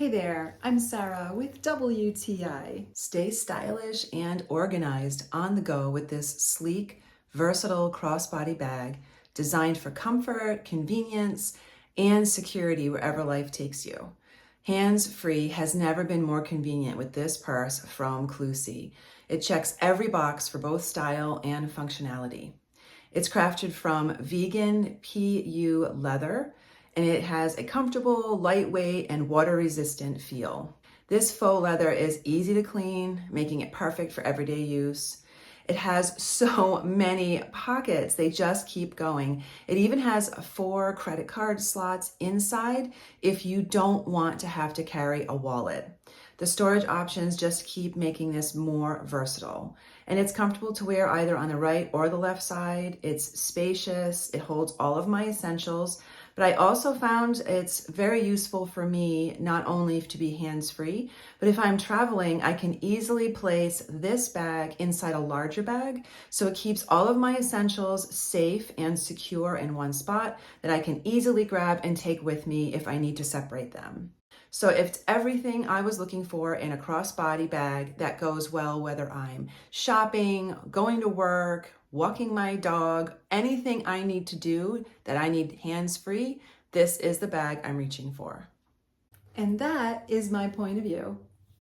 Hey there, I'm Sarah with WTI. Stay stylish and organized on the go with this sleek, versatile crossbody bag designed for comfort, convenience, and security wherever life takes you. Hands-free has never been more convenient with this purse from CLUCI. It checks every box for both style and functionality. It's crafted from vegan PU leather, and it has a comfortable, lightweight, and water-resistant feel. This faux leather is easy to clean, making it perfect for everyday use. It has so many pockets, they just keep going. It even has 4 credit card slots inside if you don't want to have to carry a wallet. The storage options just keep making this more versatile. And it's comfortable to wear either on the right or the left side. It's spacious, it holds all of my essentials, but I also found it's very useful for me not only to be hands-free, but if I'm traveling, I can easily place this bag inside a larger bag, so it keeps all of my essentials safe and secure in one spot that I can easily grab and take with me if I need to separate them. So it's everything I was looking for in a crossbody bag that goes well whether I'm shopping, going to work, walking my dog, anything I need to do that I need hands-free, this is the bag I'm reaching for. And that is my point of view.